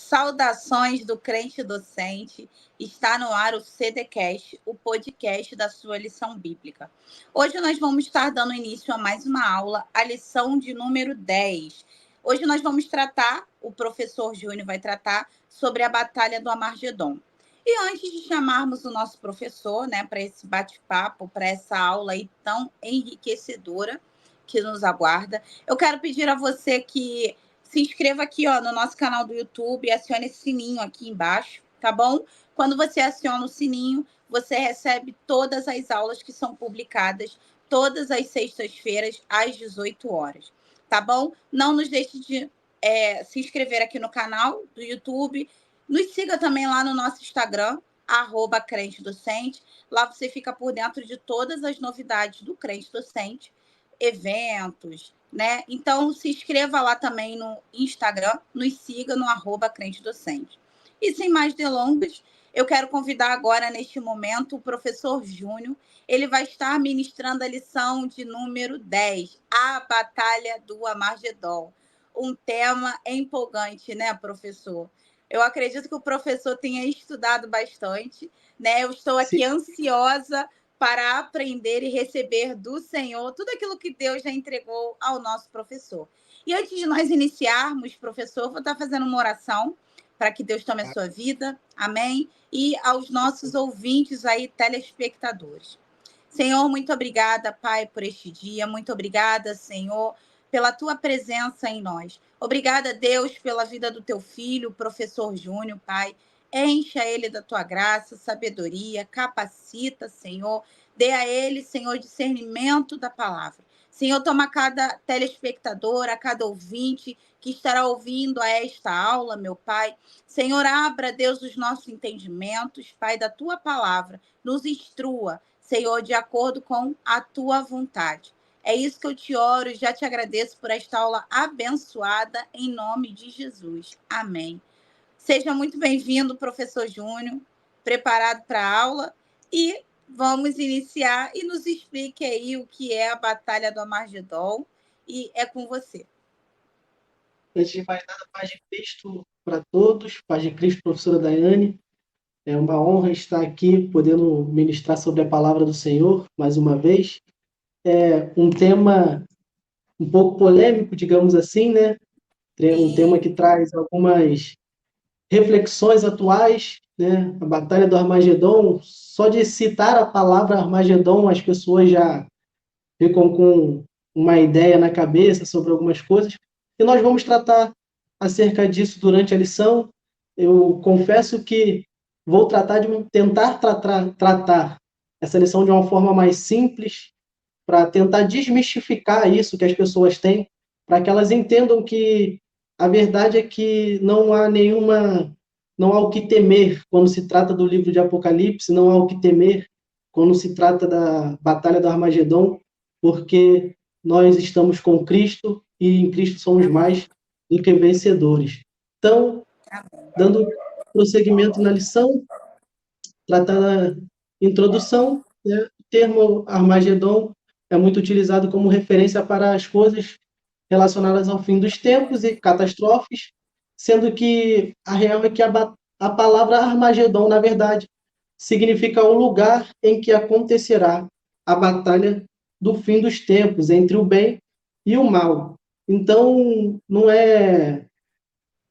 Saudações do crente docente. Está no ar o CDcast, o podcast da sua lição bíblica. Hoje nós vamos estar dando início a mais uma aula, a lição de número 10. Hoje nós vamos tratar, o professor Júnior vai tratar sobre a Batalha do Armagedon. E antes de chamarmos o nosso professor, né, para esse bate-papo, para essa aula aí tão enriquecedora que nos aguarda, eu quero pedir a você que se inscreva aqui, no nosso canal do YouTube e acione esse sininho aqui embaixo, tá bom? Quando você aciona o sininho, você recebe todas as aulas que são publicadas todas as sextas-feiras, às 18 horas, tá bom? Não nos deixe de se inscrever aqui no canal do YouTube. Nos siga também lá no nosso Instagram, @crentedocente. Lá você fica por dentro de todas as novidades do Crente Docente, eventos, né? Então, se inscreva lá também no Instagram, nos siga no @crentedocente. E sem mais delongas, eu quero convidar agora, neste momento, o professor Júnior. Ele vai estar ministrando a lição de número 10, a Batalha do Armagedon. Um tema empolgante, né, professor? Eu acredito que o professor tenha estudado bastante, né? Eu estou aqui ansiosa para aprender e receber do Senhor tudo aquilo que Deus já entregou ao nosso professor. E antes de nós iniciarmos, professor, vou estar fazendo uma oração para que Deus tome a sua vida, amém? E aos nossos ouvintes aí, telespectadores. Senhor, muito obrigada, Pai, por este dia. Muito obrigada, Senhor, pela tua presença em nós. Obrigada, Deus, pela vida do teu filho, o professor Júnior, Pai. Encha ele da tua graça, sabedoria, capacita, Senhor. Dê a ele, Senhor, discernimento da palavra. Senhor, toma cada telespectador, a cada ouvinte que estará ouvindo a esta aula, meu Pai. Senhor, abra, Deus, os nossos entendimentos, Pai, da tua palavra. Nos instrua, Senhor, de acordo com a tua vontade. É isso que eu te oro e já te agradeço por esta aula abençoada, em nome de Jesus. Amém. Seja muito bem-vindo, professor Júnior, preparado para a aula, e vamos iniciar e nos explique aí o que é a Batalha do Armagedon, e é com você. Antes de mais nada, paz de Cristo para todos, paz de Cristo, professora Daiane. É uma honra estar aqui, podendo ministrar sobre a palavra do Senhor, mais uma vez. É um tema um pouco polêmico, digamos assim, né? Um tema que traz algumas reflexões atuais, né? A Batalha do Armagedon, só de citar a palavra Armagedon, as pessoas já ficam com uma ideia na cabeça sobre algumas coisas. E nós vamos tratar acerca disso durante a lição. Eu confesso que vou tentar tratar essa lição de uma forma mais simples, para tentar desmistificar isso que as pessoas têm, para que elas entendam que a verdade é que não há o que temer quando se trata do livro de Apocalipse, não há o que temer quando se trata da Batalha do Armagedon, porque nós estamos com Cristo e em Cristo somos mais do que vencedores. Então, dando prosseguimento na lição, tratando a introdução, né, o termo Armagedon é muito utilizado como referência para as coisas relacionadas ao fim dos tempos e catástrofes, sendo que a real é que a palavra Armagedon, na verdade, significa o lugar em que acontecerá a batalha do fim dos tempos, entre o bem e o mal. Então, não é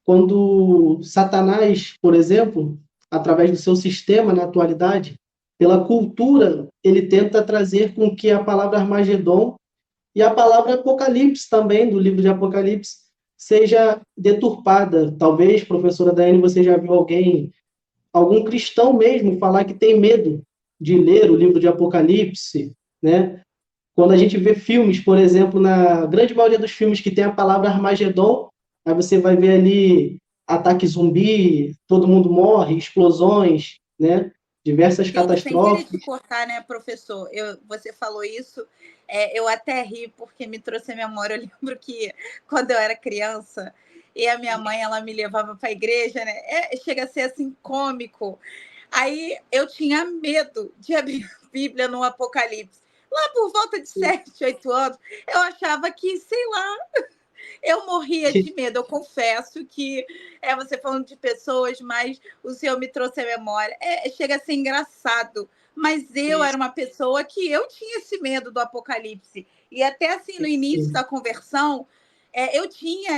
quando Satanás, por exemplo, através do seu sistema na atualidade, pela cultura, ele tenta trazer com que a palavra Armagedon e a palavra Apocalipse também, do livro de Apocalipse, seja deturpada. Talvez, professora Daiane, você já viu algum cristão mesmo, falar que tem medo de ler o livro de Apocalipse, né? Quando a gente vê filmes, por exemplo, na grande maioria dos filmes que tem a palavra Armagedon, aí você vai ver ali ataque zumbi, todo mundo morre, explosões, né? Diversas Sem querer te catástrofes. cortar, né, professor? Você falou isso, eu até ri porque me trouxe a memória. Eu lembro que quando eu era criança e a minha mãe ela me levava para a igreja, né? Chega a ser assim cômico. Aí eu tinha medo de abrir a Bíblia no Apocalipse. Lá por volta de 7, 8 anos, eu achava que, sei lá, Eu morria de medo, eu confesso que você falando de pessoas, mas o senhor me trouxe a memória. Chega a ser engraçado, mas eu Isso, era uma pessoa que eu tinha esse medo do apocalipse. E até assim, no início sim. da conversão, eu tinha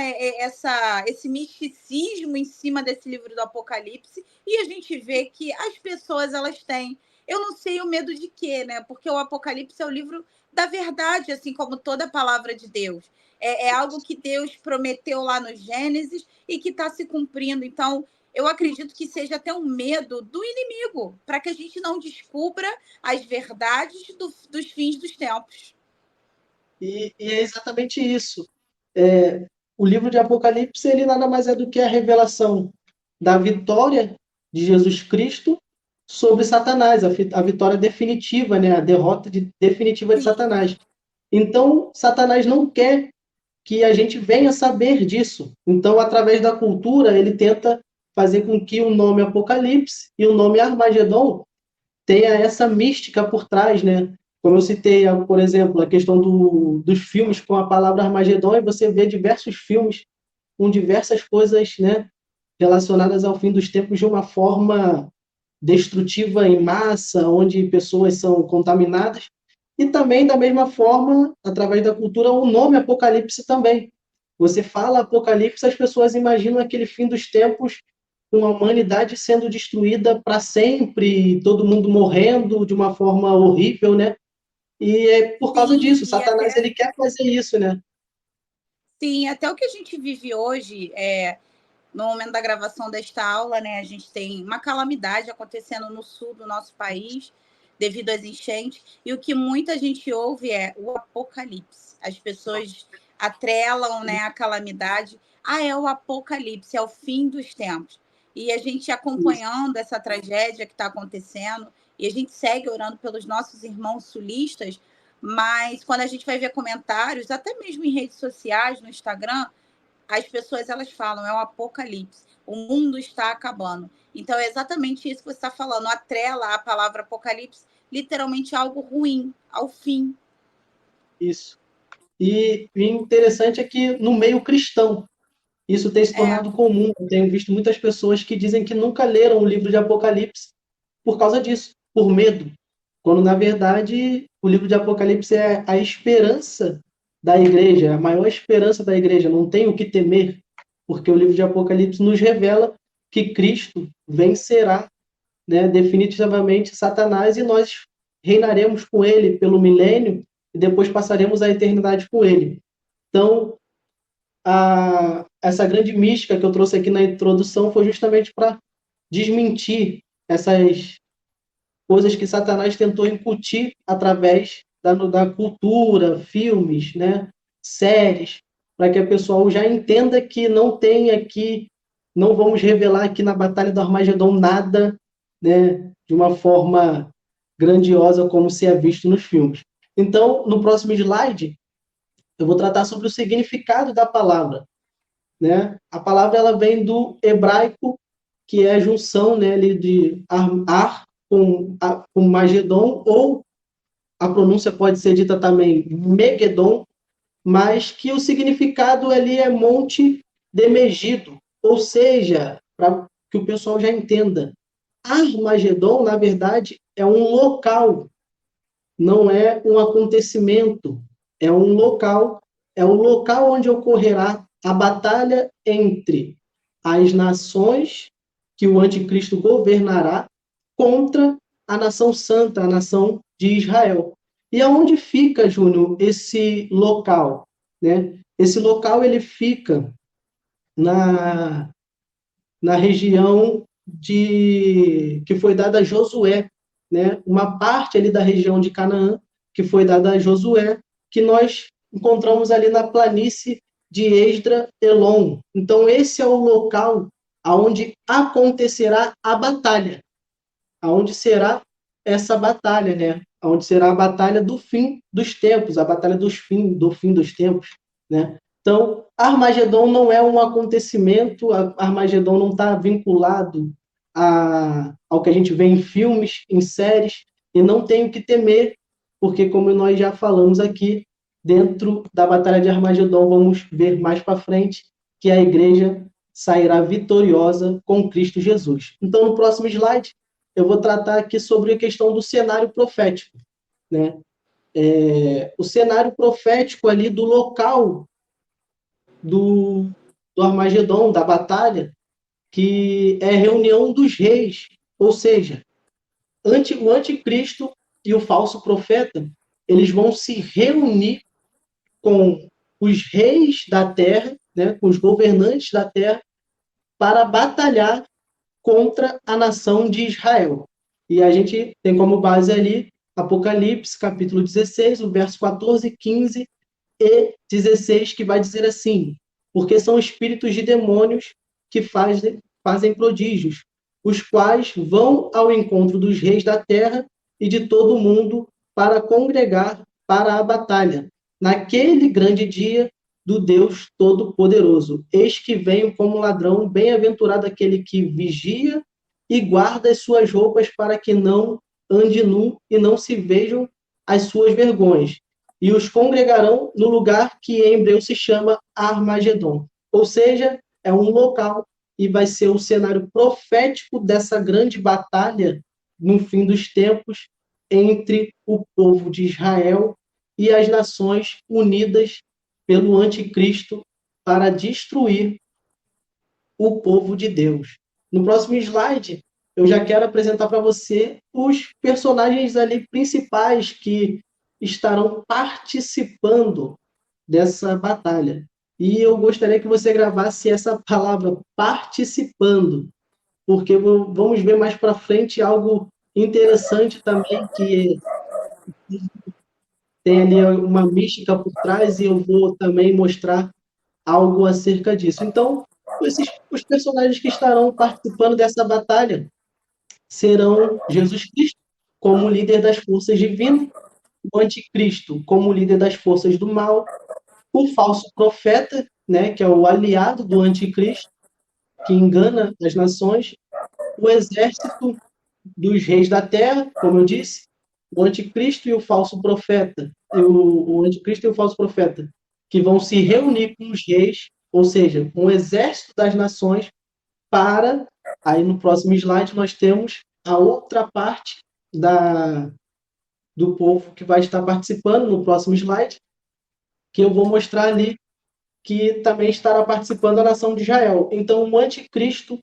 esse misticismo em cima desse livro do Apocalipse, e a gente vê que as pessoas elas têm. Eu não sei o medo de quê, né? Porque o Apocalipse é o livro da verdade, assim como toda a palavra de Deus. É algo que Deus prometeu lá no Gênesis e que está se cumprindo. Então, eu acredito que seja até um medo do inimigo, para que a gente não descubra as verdades dos fins dos tempos. E é exatamente isso. É, o livro de Apocalipse, ele nada mais é do que a revelação da vitória de Jesus Cristo sobre Satanás, a vitória definitiva, né? A derrota definitiva de Sim, Satanás. Então, Satanás não quer que a gente venha saber disso. Então, através da cultura, ele tenta fazer com que o nome Apocalipse e o nome Armagedon tenha essa mística por trás, né? Como eu citei, por exemplo, a questão dos filmes com a palavra Armagedon, e você vê diversos filmes com diversas coisas, né, relacionadas ao fim dos tempos de uma forma destrutiva em massa, onde pessoas são contaminadas, e também, da mesma forma, através da cultura, o nome Apocalipse também. Você fala Apocalipse, as pessoas imaginam aquele fim dos tempos com a humanidade sendo destruída para sempre, todo mundo morrendo de uma forma horrível, né? E é por causa sim, disso, Satanás ele quer fazer isso, né? sim, até o que a gente vive hoje, no momento da gravação desta aula, né, a gente tem uma calamidade acontecendo no sul do nosso país, devido às enchentes, e o que muita gente ouve é o apocalipse. As pessoas atrelam, né, a calamidade. É o apocalipse, é o fim dos tempos. E a gente acompanhando essa tragédia que está acontecendo, e a gente segue orando pelos nossos irmãos sulistas, mas quando a gente vai ver comentários, até mesmo em redes sociais, no Instagram, as pessoas elas falam, é um apocalipse, o mundo está acabando. Então é exatamente isso que você está falando, atrela a palavra apocalipse literalmente algo ruim, ao fim. Isso. E o interessante é que no meio cristão, isso tem se É, tornado comum. Eu tenho visto muitas pessoas que dizem que nunca leram o livro de Apocalipse por causa disso, por medo. Quando, na verdade, o livro de Apocalipse é a esperança da igreja, a maior esperança da igreja. Não tem o que temer, porque o livro de Apocalipse nos revela que Cristo vencerá, né, definitivamente Satanás, e nós reinaremos com ele pelo milênio e depois passaremos a eternidade com ele. Então, essa grande mística que eu trouxe aqui na introdução foi justamente para desmentir essas coisas que Satanás tentou incutir através da cultura, filmes, né, séries, para que a pessoa já entenda que não tem aqui, não vamos revelar aqui na Batalha do Armagedon nada, né, de uma forma grandiosa como se é visto nos filmes. Então, no próximo slide, eu vou tratar sobre o significado da palavra, né? A palavra ela vem do hebraico, que é a junção, né, ali de ar com Magedon, ou a pronúncia pode ser dita também Megedon, mas que o significado ali é monte de Megido, ou seja, para que o pessoal já entenda, Armagedon, na verdade, é um local, não é um acontecimento, é um local onde ocorrerá a batalha entre as nações que o anticristo governará contra a nação santa, a nação de Israel. E aonde fica, Júnior, esse local? Né? Esse local ele fica na, na região que foi dada a Josué, né? Uma parte ali da região de Canaã que foi dada a Josué, que nós encontramos ali na planície de Esdra-Elon. Então esse é o local aonde acontecerá a batalha, aonde será essa batalha, né? Aonde será a batalha do fim dos tempos, a batalha do fim dos tempos, né? Então, Armagedon não é um acontecimento, Armagedon não está vinculado ao que a gente vê em filmes, em séries, e não tem o que temer, porque, como nós já falamos aqui, dentro da Batalha de Armagedon, vamos ver mais para frente que a igreja sairá vitoriosa com Cristo Jesus. Então, no próximo slide, eu vou tratar aqui sobre a questão do cenário profético, né? O cenário profético ali do local do Armagedon, da batalha, que é a reunião dos reis, ou seja, o anticristo e o falso profeta, eles vão se reunir com os reis da terra, né, com os governantes da terra, para batalhar contra a nação de Israel. E a gente tem como base ali Apocalipse, capítulo 16, o verso 14, 15 e 16, que vai dizer assim: porque são espíritos de demônios que fazem prodígios, os quais vão ao encontro dos reis da terra e de todo o mundo para congregar para a batalha, naquele grande dia do Deus Todo-Poderoso. Eis que venho como ladrão, bem-aventurado aquele que vigia e guarda as suas roupas para que não ande nu e não se vejam as suas vergonhas. E os congregarão no lugar que em hebreu se chama Armagedon. Ou seja, é um local e vai ser o cenário profético dessa grande batalha no fim dos tempos entre o povo de Israel e as nações unidas pelo anticristo para destruir o povo de Deus. No próximo slide, eu já quero apresentar para você os personagens ali principais que estarão participando dessa batalha. E eu gostaria que você gravasse essa palavra participando, porque vamos ver mais para frente algo interessante também, que tem ali uma mística por trás, e eu vou também mostrar algo acerca disso. Então, os personagens que estarão participando dessa batalha serão Jesus Cristo como líder das forças divinas, o anticristo como líder das forças do mal, o falso profeta, né, que é o aliado do anticristo, que engana as nações, o exército dos reis da terra, como eu disse, o anticristo e o falso profeta, o anticristo e o falso profeta, que vão se reunir com os reis, ou seja, com o exército das nações, para, aí no próximo slide nós temos a outra parte do povo que vai estar participando, no próximo slide, que eu vou mostrar ali, que também estará participando a nação de Israel. Então, o anticristo,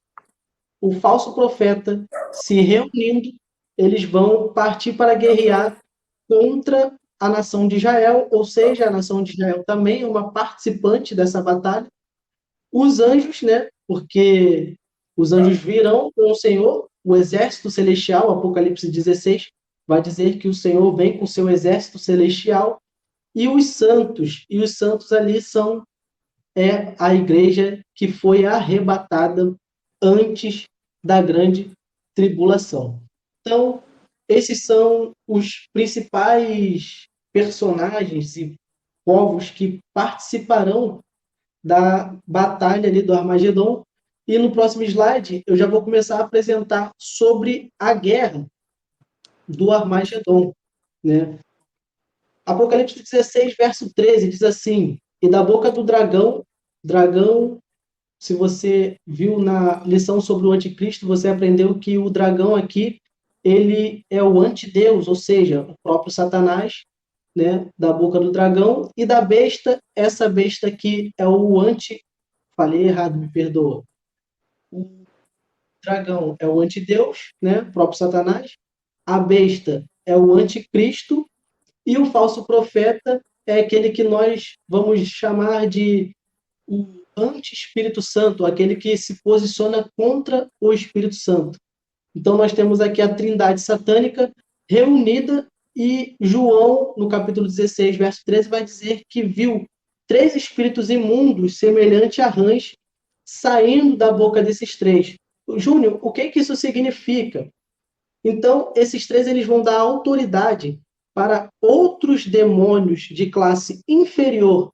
o falso profeta, se reunindo, eles vão partir para guerrear contra a nação de Israel, ou seja, a nação de Israel também é uma participante dessa batalha. Os anjos, né? Porque os anjos virão com o Senhor, o exército celestial, Apocalipse 16, vai dizer que o Senhor vem com o seu exército celestial, e os santos ali são a igreja que foi arrebatada antes da grande tribulação. Então, esses são os principais personagens e povos que participarão da batalha ali do Armagedon. E no próximo slide eu já vou começar a apresentar sobre a guerra do Armagedon, né? Apocalipse 16, verso 13 diz assim: e da boca do dragão, se você viu na lição sobre o anticristo, você aprendeu que o dragão aqui, ele é o antideus, ou seja, o próprio Satanás, né, da boca do dragão, e da besta, essa besta aqui é o falei errado, me perdoa. O dragão é o antideus, né, o próprio Satanás, a besta é o anticristo, e o falso profeta é aquele que nós vamos chamar de o anti-Espírito Santo, aquele que se posiciona contra o Espírito Santo. Então, nós temos aqui a trindade satânica reunida, e João, no capítulo 16, verso 13, vai dizer que viu 3 espíritos imundos, semelhante a rãs, saindo da boca desses 3. Júnior, o que isso significa? Então, esses 3 eles vão dar autoridade para outros demônios de classe inferior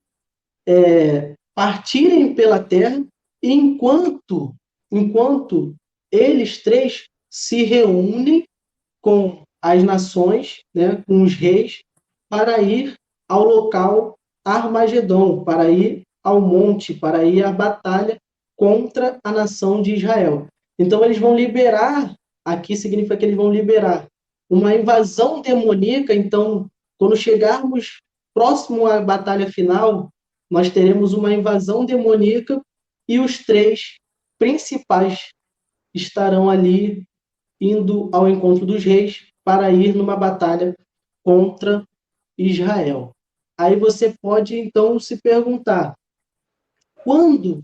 partirem pela terra, e enquanto eles 3 se reúnem com as nações, né, com os reis, para ir ao local Armagedon, para ir ao monte, para ir à batalha contra a nação de Israel. Então, eles vão liberar, aqui significa que eles vão liberar uma invasão demoníaca. Então, quando chegarmos próximo à batalha final, nós teremos uma invasão demoníaca e os três principais estarão ali indo ao encontro dos reis para ir numa batalha contra Israel. Aí você pode, então, se perguntar, quando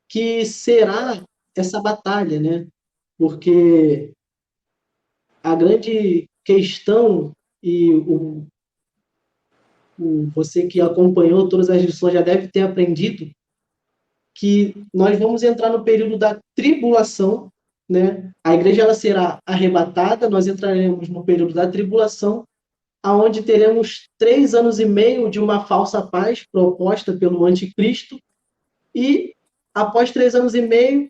que será essa batalha, né? Porque a grande questão, e você que acompanhou todas as lições já deve ter aprendido, que nós vamos entrar no período da tribulação, né? A igreja ela será arrebatada, nós entraremos no período da tribulação, aonde teremos 3 anos e meio de uma falsa paz proposta pelo anticristo, e após 3 anos e meio,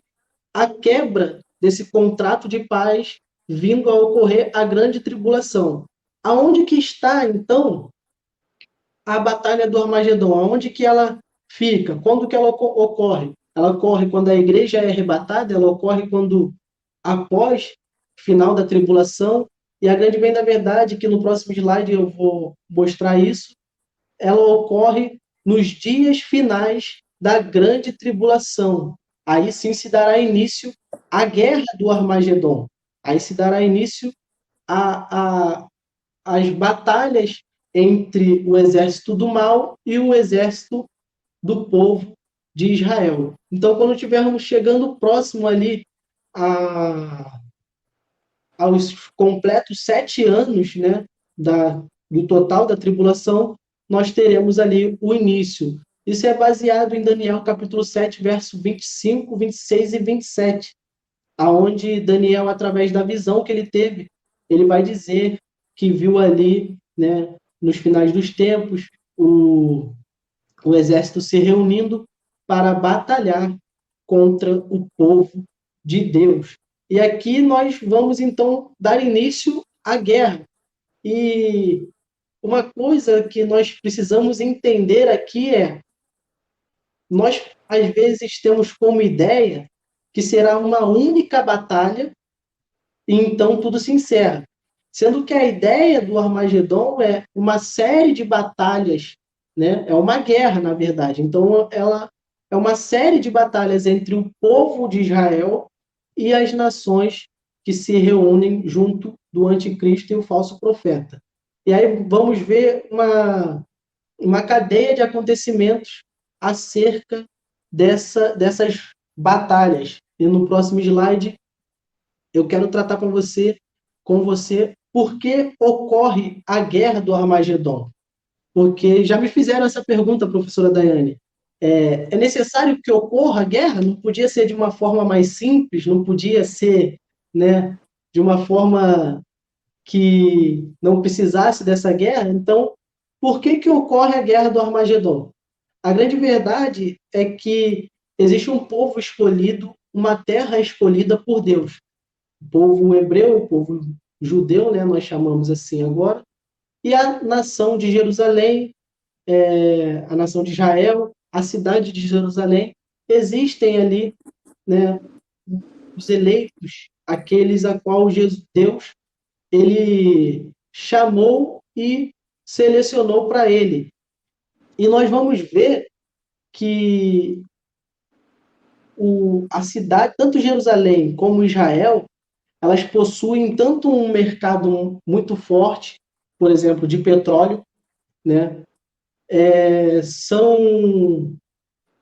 a quebra desse contrato de paz, vindo a ocorrer a grande tribulação. Aonde que está, então, a batalha do Armagedon? Aonde que ela fica? Quando que ela ocorre? Ela ocorre quando a igreja é arrebatada, ela ocorre quando, após o final da tribulação, e a grande bem da verdade, que no próximo slide eu vou mostrar isso, ela ocorre nos dias finais da grande tribulação. Aí sim se dará início à guerra do Armagedon. Aí se dará início às batalhas entre o exército do mal e o exército do povo de Israel. Então, quando estivermos chegando próximo ali aos completos 7 anos, né, do total da tribulação, nós teremos ali o início. Isso é baseado em Daniel capítulo 7, verso 25, 26 e 27, aonde Daniel, através da visão que ele teve, ele vai dizer que viu ali, né, nos finais dos tempos, o exército se reunindo para batalhar contra o povo de Deus. E aqui nós vamos, então, dar início à guerra. E uma coisa que nós precisamos entender aqui é, nós, às vezes, temos como ideia que será uma única batalha e então tudo se encerra. Sendo que a ideia do Armagedon é uma série de batalhas, né? É uma guerra, na verdade. Então, ela é uma série de batalhas entre o povo de Israel e as nações que se reúnem junto do anticristo e o falso profeta. E aí vamos ver uma cadeia de acontecimentos acerca dessas batalhas. E no próximo slide eu quero tratar com você por que ocorre a guerra do Armagedon. Porque já me fizeram essa pergunta, professora Daiane. É necessário que ocorra a guerra? Não podia ser de uma forma mais simples? Não podia ser, né, de uma forma que não precisasse dessa guerra? Então, por que ocorre a guerra do Armagedon? A grande verdade é que existe um povo escolhido, uma terra escolhida por Deus. O povo hebreu, o povo judeu, né, nós chamamos assim agora, e a nação de Jerusalém, a nação de Israel, a cidade de Jerusalém, existem ali, né, os eleitos, aqueles a qual Deus ele chamou e selecionou para ele. E nós vamos ver que a cidade, tanto Jerusalém como Israel, elas possuem tanto um mercado muito forte, por exemplo, de petróleo, né?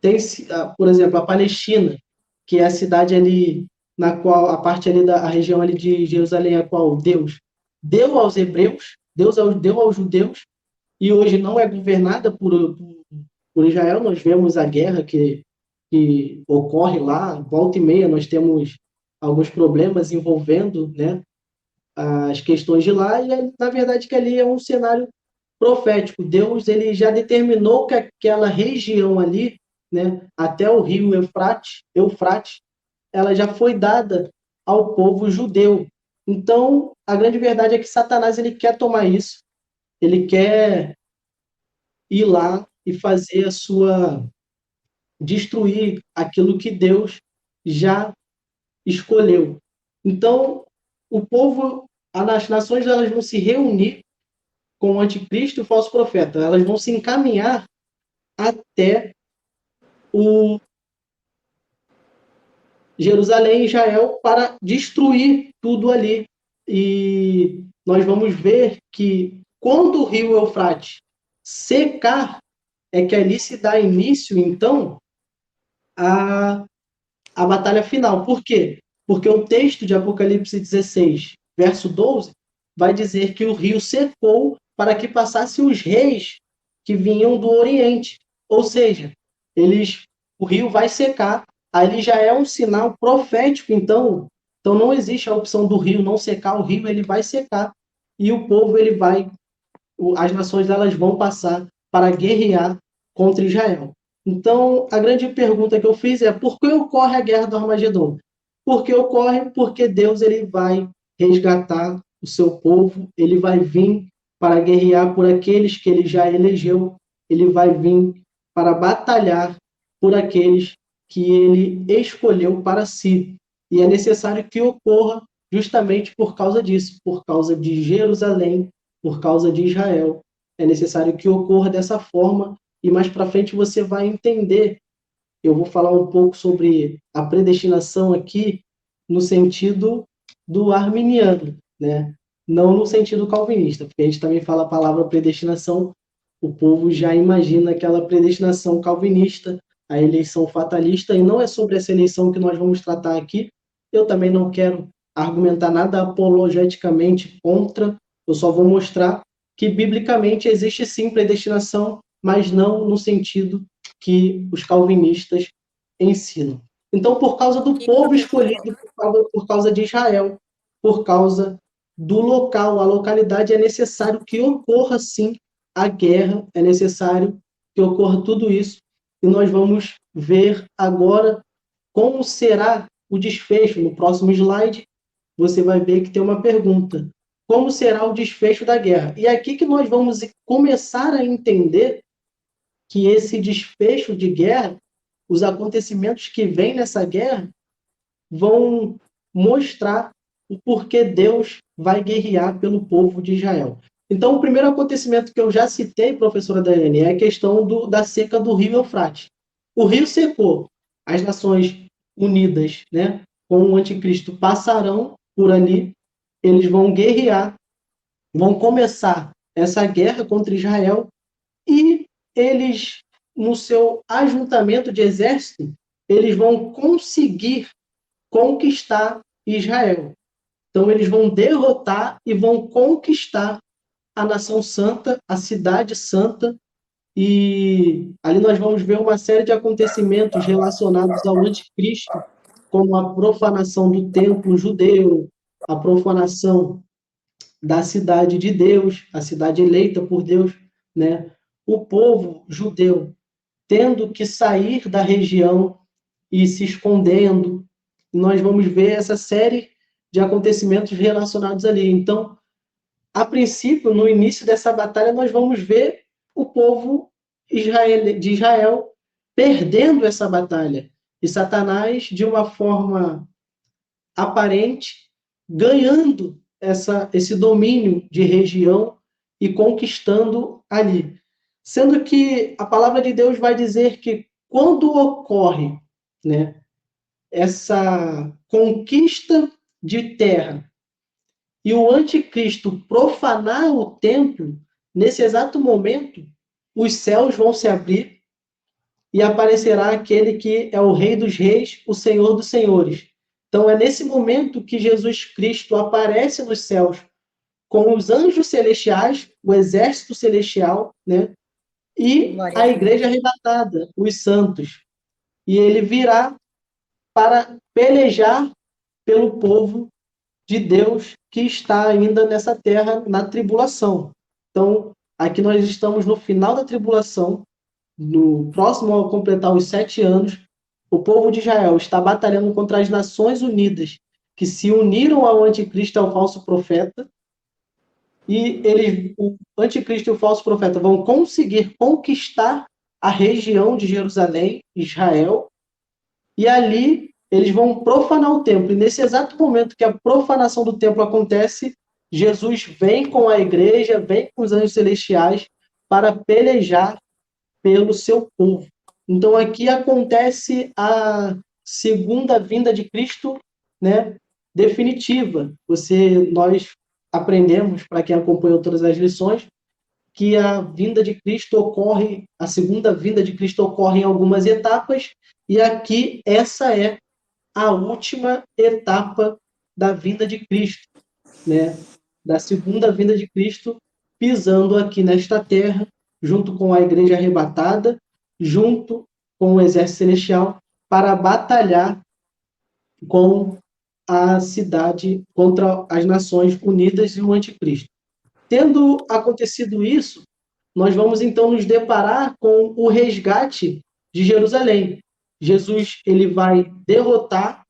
Tem, por exemplo, a Palestina, que é a cidade ali na qual a parte ali da a região ali de Jerusalém, a qual Deus deu aos hebreus, deu aos judeus, e hoje não é governada por Israel. Nós vemos a guerra que ocorre lá, volta e meia nós temos alguns problemas envolvendo, né, as questões de lá, e na verdade que ali é um cenário profético. Deus ele já determinou que aquela região ali, né, até o rio Eufrates, ela já foi dada ao povo judeu. Então, a grande verdade é que Satanás ele quer tomar isso, ele quer ir lá e fazer a sua destruir aquilo que Deus já escolheu. Então, o povo, as nações, elas vão se reunir com o anticristo e o falso profeta. Elas vão se encaminhar até o Jerusalém e Israel para destruir tudo ali. E nós vamos ver que quando o rio Eufrates secar, é que ali se dá início, então, a, a batalha final. Por quê? Porque o texto de Apocalipse 16, verso 12, vai dizer que o rio secou para que passassem os reis que vinham do Oriente. Ou seja, o rio vai secar. Ali já é um sinal profético, então não existe a opção do rio não secar, o rio ele vai secar e o povo ele vai, as nações elas vão passar para guerrear contra Israel. Então, a grande pergunta que eu fiz é: por que ocorre a guerra do Armagedon? Por que ocorre? Porque Deus ele vai resgatar o seu povo, ele vai vir para guerrear por aqueles que ele já elegeu, ele vai vir para batalhar por aqueles que ele escolheu para si. E é necessário que ocorra justamente por causa disso, por causa de Jerusalém, por causa de Israel. É necessário que ocorra dessa forma, e mais para frente você vai entender. Eu vou falar um pouco sobre a predestinação aqui no sentido do arminiano, né? Não no sentido calvinista, porque a gente também fala a palavra predestinação, o povo já imagina aquela predestinação calvinista, a eleição fatalista, e não é sobre essa eleição que nós vamos tratar aqui. Eu também não quero argumentar nada apologeticamente contra, eu só vou mostrar que biblicamente existe sim predestinação, mas não no sentido que os calvinistas ensinam. Então, por causa do povo escolhido, por causa de Israel, por causa do local, a localidade, é necessário que ocorra sim a guerra, é necessário que ocorra tudo isso, e nós vamos ver agora como será o desfecho. No próximo slide, você vai ver que tem uma pergunta: como será o desfecho da guerra? E é aqui que nós vamos começar a entender que esse desfecho de guerra, os acontecimentos que vêm nessa guerra, vão mostrar o porquê Deus vai guerrear pelo povo de Israel. Então, o primeiro acontecimento que eu já citei, professora Daiane, é a questão da seca do rio Eufrates. O rio secou, as nações unidas, né, com o anticristo passarão por ali, eles vão guerrear, vão começar essa guerra contra Israel, e eles, no seu ajuntamento de exército, eles vão conseguir conquistar Israel. Então, eles vão derrotar e vão conquistar a nação santa, a cidade santa, e ali nós vamos ver uma série de acontecimentos relacionados ao anticristo, como a profanação do templo judeu, a profanação da cidade de Deus, a cidade eleita por Deus, né? O povo judeu tendo que sair da região e se escondendo. Nós vamos ver essa série de acontecimentos relacionados ali. Então, a princípio, no início dessa batalha, nós vamos ver o povo de Israel perdendo essa batalha. E Satanás, de uma forma aparente, ganhando esse domínio de região e conquistando ali. Sendo que a palavra de Deus vai dizer que quando ocorre, né, essa conquista de terra e o anticristo profanar o templo, nesse exato momento, os céus vão se abrir e aparecerá aquele que é o Rei dos Reis, o Senhor dos Senhores. Então, é nesse momento que Jesus Cristo aparece nos céus com os anjos celestiais, o exército celestial, né? E a igreja arrebatada, os santos. E ele virá para pelejar pelo povo de Deus que está ainda nessa terra na tribulação. Então, aqui nós estamos no final da tribulação, no próximo a completar os 7 anos, o povo de Israel está batalhando contra as Nações Unidas, que se uniram ao anticristo e ao falso profeta, e o anticristo e o falso profeta vão conseguir conquistar a região de Jerusalém, Israel, e ali eles vão profanar o templo. E nesse exato momento que a profanação do templo acontece, Jesus vem com a igreja, vem com os anjos celestiais para pelejar pelo seu povo. Então aqui acontece a segunda vinda de Cristo, né, definitiva. Nós aprendemos, para quem acompanhou todas as lições, que a vinda de Cristo ocorre, a segunda vinda de Cristo ocorre em algumas etapas, e aqui essa é a última etapa da vinda de Cristo, né? Da segunda vinda de Cristo, pisando aqui nesta terra, junto com a igreja arrebatada, junto com o exército celestial, para batalhar com a cidade contra as nações unidas e o anticristo. Tendo acontecido isso, nós vamos então nos deparar com o resgate de Jerusalém. Jesus ele vai derrotar,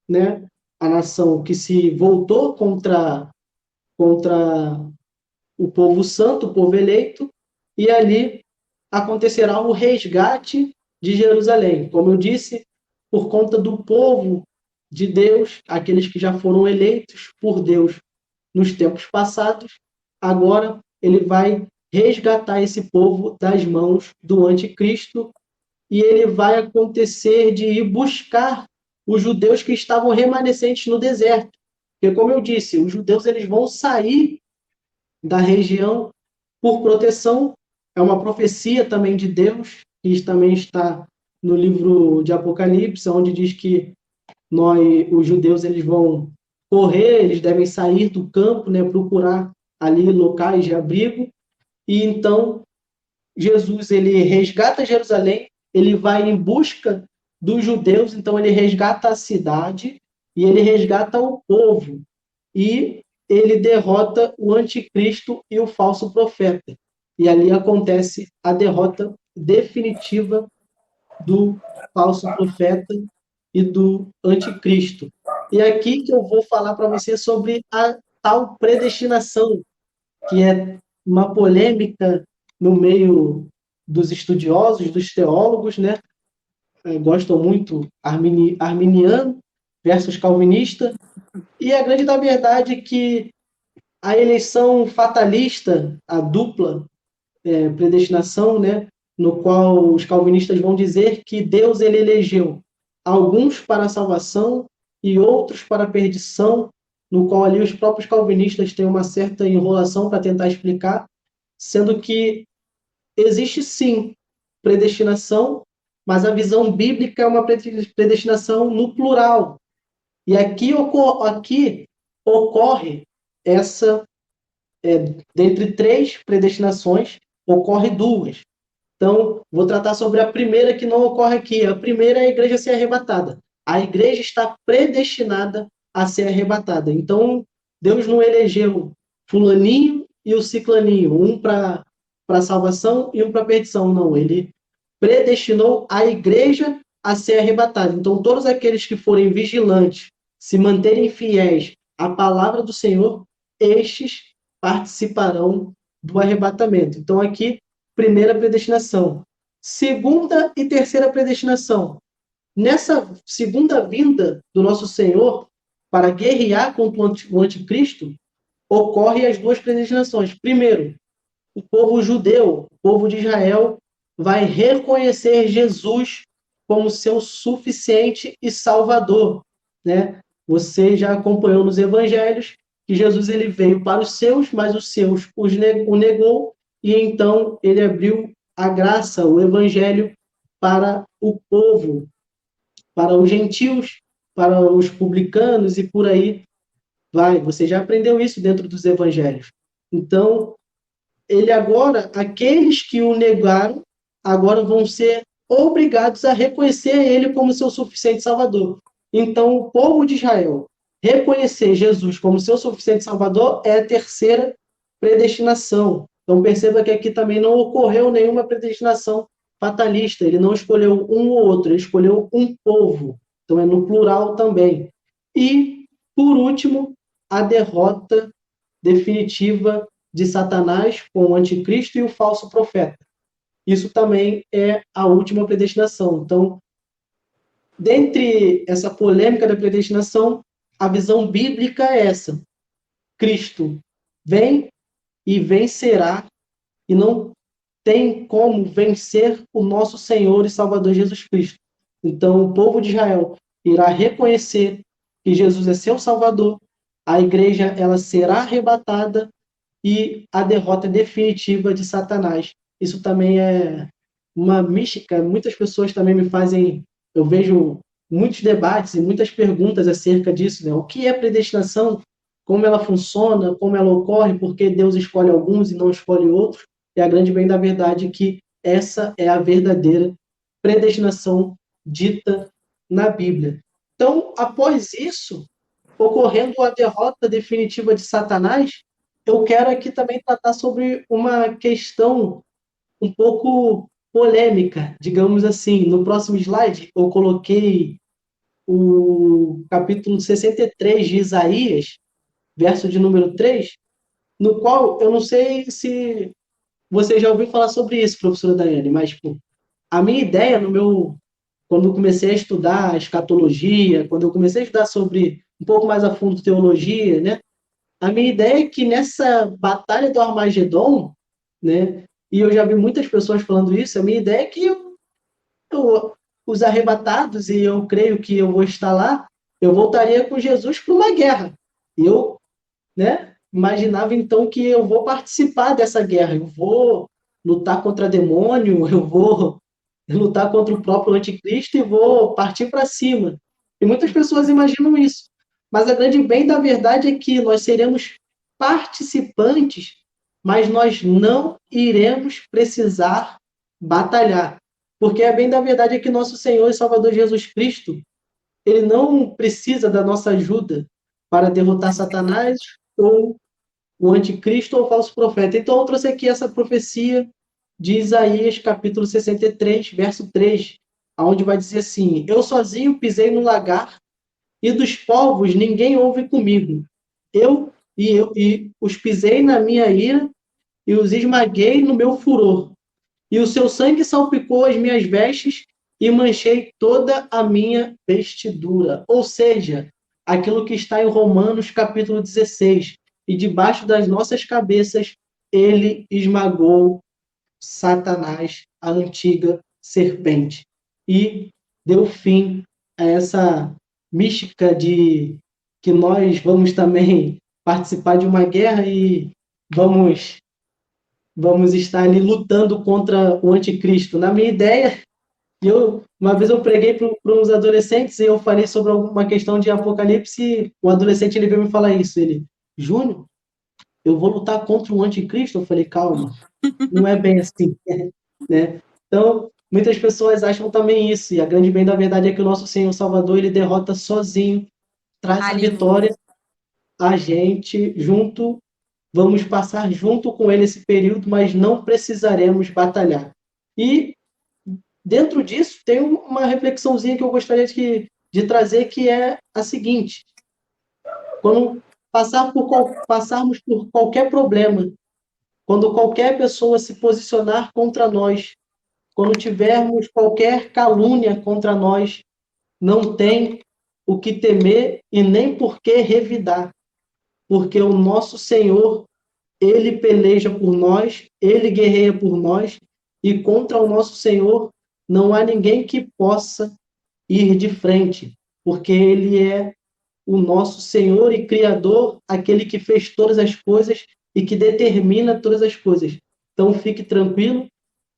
né, a nação que se voltou contra o povo santo, o povo eleito, e ali acontecerá o resgate de Jerusalém. Como eu disse, por conta do povo de Deus, aqueles que já foram eleitos por Deus nos tempos passados, agora ele vai resgatar esse povo das mãos do anticristo, e ele vai acontecer de ir buscar os judeus que estavam remanescentes no deserto. Porque, como eu disse, os judeus eles vão sair da região por proteção. É uma profecia também de Deus, que também está no livro de Apocalipse, onde diz que os judeus eles vão correr, eles devem sair do campo, né, procurar ali locais de abrigo. E então Jesus ele resgata Jerusalém, ele vai em busca dos judeus, então ele resgata a cidade e ele resgata o povo. E ele derrota o anticristo e o falso profeta. E ali acontece a derrota definitiva do falso profeta e do anticristo. E aqui que eu vou falar para você sobre a tal predestinação, que é uma polêmica no meio dos estudiosos, dos teólogos, né? Gostam muito arminiano versus calvinista, e a grande da verdade é que a eleição fatalista, a dupla predestinação, né, no qual os calvinistas vão dizer que Deus ele elegeu alguns para a salvação e outros para a perdição, no qual ali os próprios calvinistas têm uma certa enrolação para tentar explicar, sendo que existe sim predestinação, mas a visão bíblica é uma predestinação no plural. E aqui ocorre essa, dentre três predestinações, ocorre duas. Então, vou tratar sobre a primeira que não ocorre aqui. A primeira é a igreja ser arrebatada. A igreja está predestinada a ser arrebatada. Então, Deus não elegeu fulaninho e o ciclaninho, um para salvação e um para perdição. Não, ele predestinou a igreja a ser arrebatada. Então, todos aqueles que forem vigilantes, se manterem fiéis à palavra do Senhor, estes participarão do arrebatamento. Então, aqui, primeira predestinação. Segunda e terceira predestinação. Nessa segunda vinda do nosso Senhor para guerrear contra o anticristo, ocorrem as duas predestinações. Primeiro, o povo judeu, o povo de Israel, vai reconhecer Jesus como seu suficiente e salvador, né? Você já acompanhou nos evangelhos que Jesus ele veio para os seus, mas os seus o negou, e então ele abriu a graça, o evangelho para o povo, para os gentios, para os publicanos e por aí vai. Você já aprendeu isso dentro dos evangelhos. Então, ele agora, aqueles que o negaram, agora vão ser obrigados a reconhecer ele como seu suficiente salvador. Então, o povo de Israel reconhecer Jesus como seu suficiente salvador é a terceira predestinação. Então, perceba que aqui também não ocorreu nenhuma predestinação fatalista. Ele não escolheu um ou outro, ele escolheu um povo. Então, é no plural também. E, por último, a derrota definitiva de Satanás com o anticristo e o falso profeta. isso também é a última predestinação. Então, dentre essa polêmica da predestinação, a visão bíblica é essa: Cristo vem e vencerá, e não tem como vencer o nosso Senhor e Salvador Jesus Cristo. Então, o povo de Israel irá reconhecer que Jesus é seu Salvador, a igreja ela será arrebatada e a derrota definitiva de Satanás. Isso também é uma mística. Muitas pessoas também me fazem, eu vejo muitos debates e muitas perguntas acerca disso, né? O que é predestinação? Como ela funciona? Como ela ocorre? Por que Deus escolhe alguns e não escolhe outros? E a grande bem da verdade é que essa é a verdadeira predestinação dita na Bíblia. Então, após isso, ocorrendo a derrota definitiva de Satanás, eu quero aqui também tratar sobre uma questão um pouco polêmica, digamos assim. No próximo slide, eu coloquei o capítulo 63 de Isaías, verso de número 3, no qual eu não sei se você já ouviu falar sobre isso, professora Daiane, mas tipo, a minha ideia quando eu comecei a estudar escatologia, quando eu comecei a estudar sobre um pouco mais a fundo teologia, né? A minha ideia é que nessa batalha do Armagedon, né? E eu já vi muitas pessoas falando isso. A minha ideia é que os arrebatados, e eu creio que eu vou estar lá, eu voltaria com Jesus para uma guerra. E eu, né? Imaginava então que eu vou participar dessa guerra. Eu vou lutar contra demônio, eu vou lutar contra o próprio anticristo e vou partir para cima. E muitas pessoas imaginam isso. Mas a grande bem da verdade é que nós seremos participantes, mas nós não iremos precisar batalhar. Porque a bem da verdade é que nosso Senhor e Salvador Jesus Cristo, ele não precisa da nossa ajuda para derrotar Satanás ou o anticristo ou o falso profeta. Então eu trouxe aqui essa profecia de Isaías, capítulo 63, verso 3, aonde vai dizer assim: Eu sozinho pisei no lagar, e dos povos ninguém ouve comigo. Eu os pisei na minha ira e os esmaguei no meu furor. E o seu sangue salpicou as minhas vestes e manchei toda a minha vestidura. Ou seja, aquilo que está em Romanos capítulo 16. E debaixo das nossas cabeças ele esmagou Satanás, a antiga serpente, e deu fim a essa mística de que nós vamos também participar de uma guerra e vamos estar ali lutando contra o anticristo. Na minha ideia, uma vez eu preguei para uns adolescentes e eu falei sobre uma questão de Apocalipse, o adolescente ele veio me falar isso, ele, Júnior, eu vou lutar contra o anticristo? Eu falei, calma, não é bem assim, né? Então, muitas pessoas acham também isso, e a grande bem da verdade é que o nosso Senhor Salvador, ele derrota sozinho, traz a Aleluia. vitória, a gente junto, vamos passar junto com ele esse período, mas não precisaremos batalhar. E dentro disso, tem uma reflexãozinha que eu gostaria de trazer, que é a seguinte: quando passarmos por qualquer problema, quando qualquer pessoa se posicionar contra nós, quando tivermos qualquer calúnia contra nós, não tem o que temer e nem por que revidar, porque o nosso Senhor, ele peleja por nós, ele guerreia por nós, e contra o nosso Senhor não há ninguém que possa ir de frente, porque ele é o nosso Senhor e Criador, aquele que fez todas as coisas e que determina todas as coisas. Então fique tranquilo,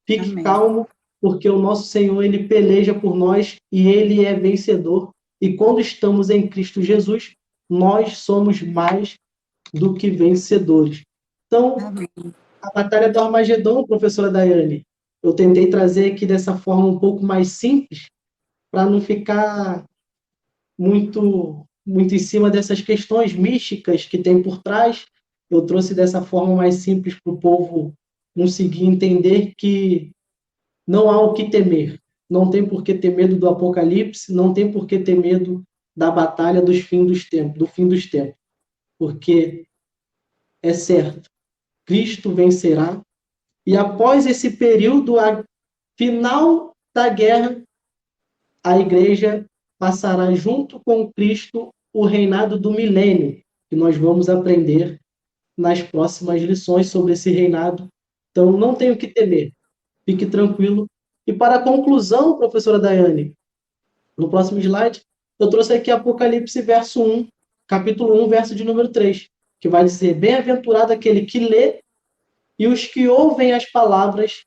fique Amém. calmo, porque o nosso Senhor, ele peleja por nós e ele é vencedor. E quando estamos em Cristo Jesus, nós somos mais do que vencedores. Então, Amém. a Batalha do Armagedon, professora Daiane, eu tentei trazer aqui dessa forma um pouco mais simples, para não ficar muito em cima dessas questões místicas que tem por trás. Eu trouxe dessa forma mais simples para o povo conseguir entender que não há o que temer. Não tem por que ter medo do Apocalipse, não tem por que ter medo da batalha dos fins dos tempos, do fim dos tempos. Porque é certo, Cristo vencerá, E após esse período, a final da guerra, a igreja passará junto com Cristo o reinado do milênio, que nós vamos aprender nas próximas lições sobre esse reinado. Então, não tenho o que temer, fique tranquilo. E para a conclusão, professora Daiane, no próximo slide, eu trouxe aqui Apocalipse verso 1, capítulo 1, verso de número 3, que vai dizer: bem-aventurado aquele que lê e os que ouvem as palavras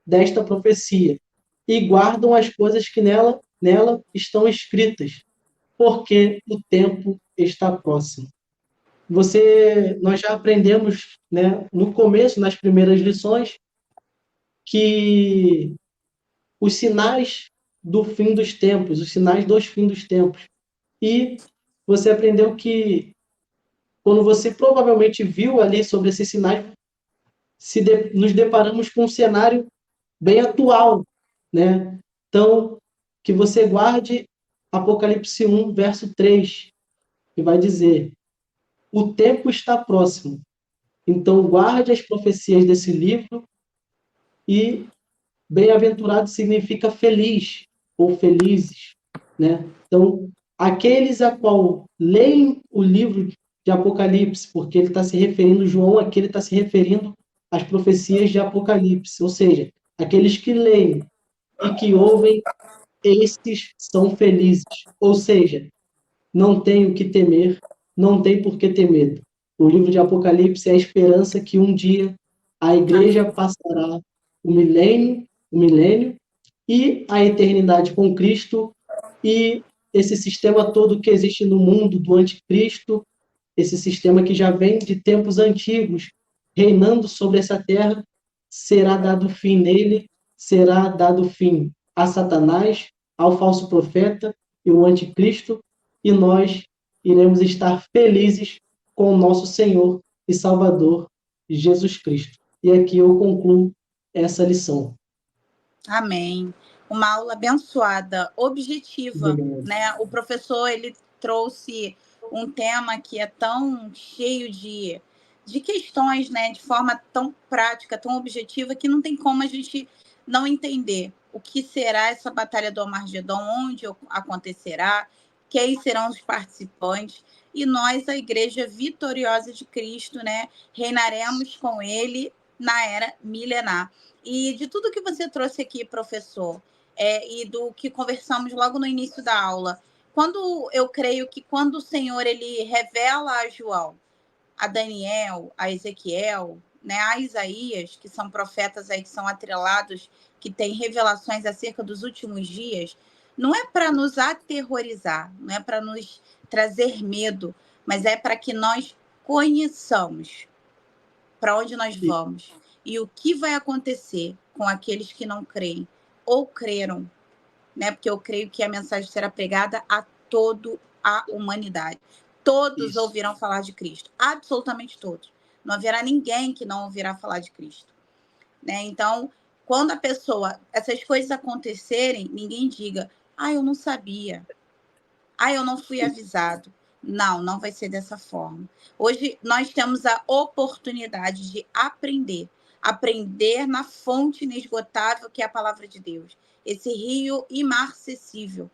desta profecia e guardam as coisas que nela estão escritas, porque o tempo está próximo. Nós já aprendemos, né, no começo, nas primeiras lições, que os sinais do fim dos tempos, os sinais dos fins dos tempos. E você aprendeu que, quando você provavelmente viu ali sobre esses sinais, nos deparamos com um cenário bem atual, né? Então, que você guarde Apocalipse 1, verso 3, que vai dizer: o tempo está próximo. Então, guarde as profecias desse livro, e bem-aventurado significa feliz ou felizes, né? Então, aqueles a qual leem o livro de Apocalipse, porque ele está se referindo, João aqui ele está se referindo às profecias de Apocalipse, ou seja, aqueles que leem e que ouvem, esses são felizes. Ou seja, não tem o que temer, não tem por que ter medo. O livro de Apocalipse é a esperança que um dia a igreja passará o milênio e a eternidade com Cristo, e esse sistema todo que existe no mundo do anticristo, esse sistema que já vem de tempos antigos, reinando sobre essa terra, será dado fim nele, será dado fim a Satanás, ao falso profeta e o anticristo, e nós iremos estar felizes com o nosso Senhor e Salvador Jesus Cristo. E aqui eu concluo essa lição. Amém. Uma aula abençoada, objetiva, Obrigado. né? O professor, ele trouxe um tema que é tão cheio de questões, né? De forma tão prática, tão objetiva, que não tem como a gente não entender o que será essa Batalha do Armagedon, onde acontecerá, quem serão os participantes. E nós, a Igreja Vitoriosa de Cristo, né? Reinaremos com ele na era milenar. E de tudo que você trouxe aqui, professor, e do que conversamos logo no início da aula, eu creio que quando o Senhor ele revela a João, a Daniel, a Ezequiel, né, a Isaías, que são profetas aí que são atrelados, que têm revelações acerca dos últimos dias, não é para nos aterrorizar, não é para nos trazer medo, mas é para que nós conheçamos para onde nós vamos e o que vai acontecer com aqueles que não creem ou creram, né? Porque eu creio que a mensagem será pregada a toda a humanidade. Todos ouvirão falar de Cristo, absolutamente todos. Não haverá ninguém que não ouvirá falar de Cristo, né? Então, quando essas coisas acontecerem, ninguém diga: "Ah, eu não sabia. Ah, eu não fui avisado". Não, não vai ser dessa forma. Hoje nós temos a oportunidade de aprender na fonte inesgotável que é a palavra de Deus, esse rio imarcessível.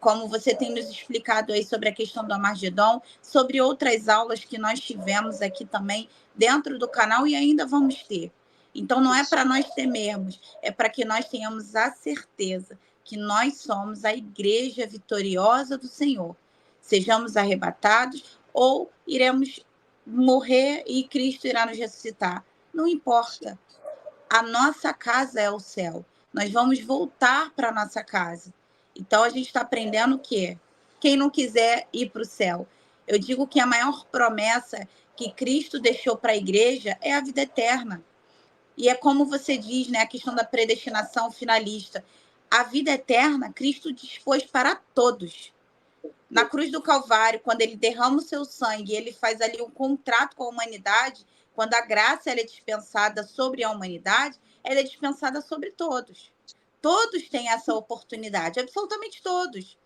Como você tem nos explicado aí sobre a questão do Armagedon, sobre outras aulas que nós tivemos aqui também dentro do canal e ainda vamos ter. Então, não é para nós temermos, é para que nós tenhamos a certeza que nós somos a igreja vitoriosa do Senhor. Sejamos arrebatados ou iremos morrer e Cristo irá nos ressuscitar. Não importa. A nossa casa é o céu. Nós vamos voltar para a nossa casa. Então, a gente está aprendendo o quê? Quem não quiser ir para o céu. Eu digo que a maior promessa que Cristo deixou para a igreja é a vida eterna. E é como você diz, né, a questão da predestinação finalista. A vida eterna, Cristo dispôs para todos. Na cruz do Calvário, quando ele derrama o seu sangue, ele faz ali um contrato com a humanidade, quando a graça ela é dispensada sobre a humanidade, ela é dispensada sobre todos. Todos têm essa oportunidade, absolutamente todos.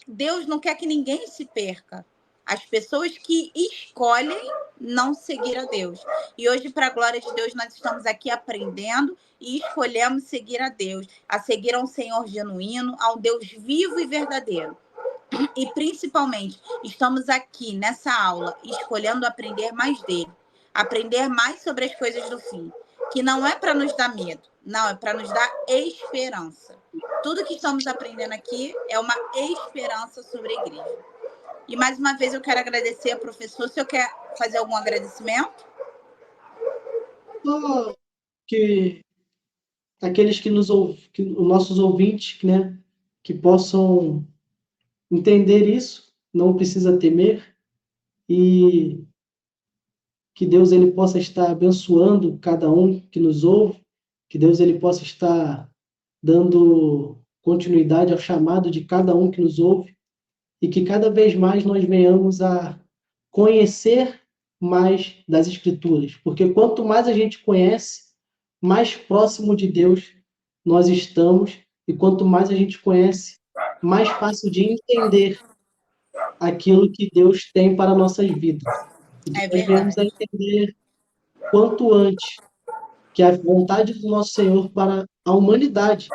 Deus não quer que ninguém se perca. As pessoas que escolhem não seguir a Deus. E hoje, para a glória de Deus, nós estamos aqui aprendendo e escolhemos seguir a Deus, a seguir a um Senhor genuíno, a um Deus vivo e verdadeiro. E, principalmente, estamos aqui nessa aula escolhendo aprender mais dele, aprender mais sobre as coisas do fim, que não é para nos dar medo, não, é para nos dar esperança. Tudo que estamos aprendendo aqui é uma esperança sobre a igreja. E, mais uma vez, eu quero agradecer ao professor. O senhor quer fazer algum agradecimento? Só que aqueles que nos ouvem, que, os nossos ouvintes, né, que possam entender isso, não precisa temer, e que Deus ele possa estar abençoando cada um que nos ouve, que Deus ele possa estar dando continuidade ao chamado de cada um que nos ouve, e que cada vez mais nós venhamos a conhecer mais das Escrituras, porque quanto mais a gente conhece, mais próximo de Deus nós estamos, e quanto mais a gente conhece, mais fácil de entender aquilo que Deus tem para nossas vidas. E que É nós venhamos a verdade. entender quanto antes que a vontade do nosso Senhor para a humanidade,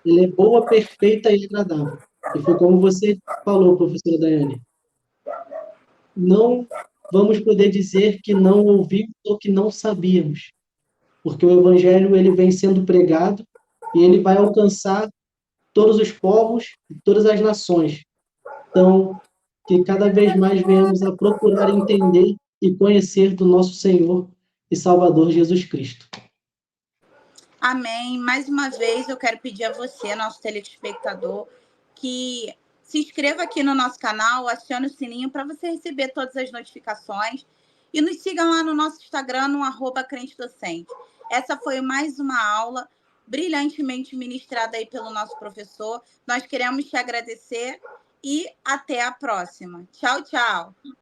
ele é boa, perfeita e agradável. E foi como você falou, professora Daiane, não vamos poder dizer que não ouvimos ou que não sabíamos, porque o evangelho ele vem sendo pregado e ele vai alcançar todos os povos e todas as nações. Então, que cada vez mais venhamos a procurar entender e conhecer do nosso Senhor e Salvador Jesus Cristo. Amém. Mais uma vez, eu quero pedir a você, nosso telespectador, que se inscreva aqui no nosso canal, acione o sininho para você receber todas as notificações e nos siga lá no nosso Instagram, no @crentedocente. Essa foi mais uma aula brilhantemente ministrada aí pelo nosso professor. Nós queremos te agradecer e até a próxima. Tchau, tchau.